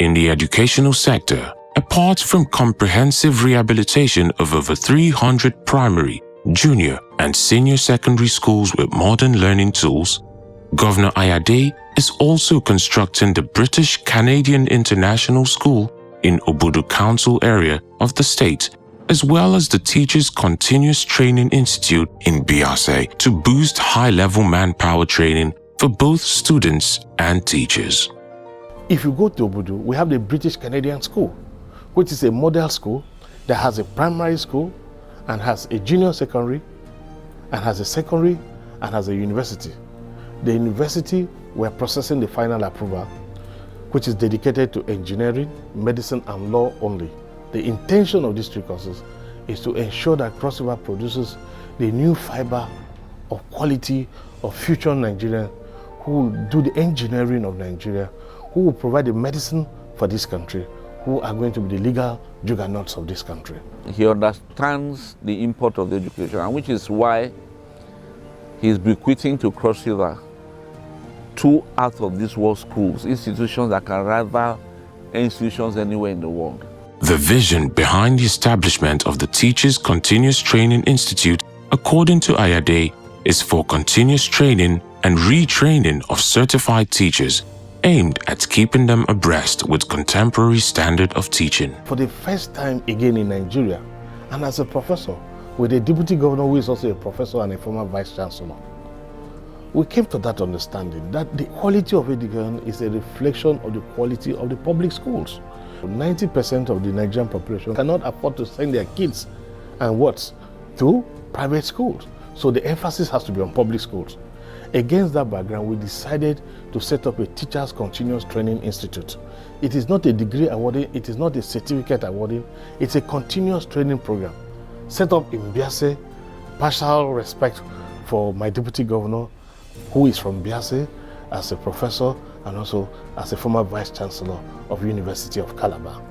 in the educational sector. Apart from comprehensive rehabilitation of over 300 primary, junior, and senior secondary schools with modern learning tools, Governor Ayade is also constructing the British-Canadian International School in Obudu Council area of the state, as well as the Teachers Continuous Training Institute in Biase to boost high-level manpower training for both students and teachers. If you go to Obudu, we have the British-Canadian School, which is a model school that has a primary school and has a junior secondary and has a secondary and has a university. The university, we're processing the final approval, which is dedicated to engineering, medicine, and law only. The intention of these three courses is to ensure that Cross River produces the new fiber of quality of future Nigerians who will do the engineering of Nigeria, who will provide the medicine for this country, who are going to be the legal juggernauts of this country. He understands the import of the education, and which is why he's bequeathing to Cross River 2 out of these world schools, institutions that can rival institutions anywhere in the world. The vision behind the establishment of the Teachers Continuous Training Institute, according to Ayade, is for continuous training and retraining of certified teachers aimed at keeping them abreast with contemporary standard of teaching. For the first time again in Nigeria, and as a professor, with a deputy governor who is also a professor and a former vice chancellor, we came to that understanding that the quality of education is a reflection of the quality of the public schools. 90% of the Nigerian population cannot afford to send their kids and what? To private schools. So the emphasis has to be on public schools. Against that background, we decided to set up a Teachers Continuous Training Institute. It is not a degree awarding, it is not a certificate awarding, it's a continuous training program set up in Biase. Partial respect for my deputy governor, who is from Biase, as a professor and also as a former vice chancellor of University of Calabar.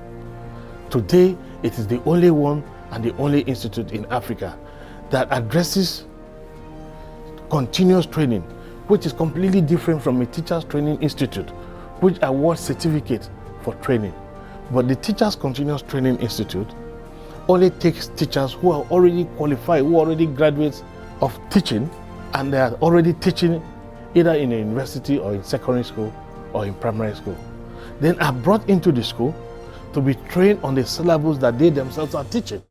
Today, it is the only one and the only institute in Africa that addresses continuous training, which is completely different from a Teachers Training Institute, which awards certificate for training. But the Teachers Continuous Training Institute only takes teachers who are already qualified, who are already graduates of teaching, and they are already teaching either in a university or in secondary school or in primary school. Then are brought into the school to be trained on the syllabus that they themselves are teaching.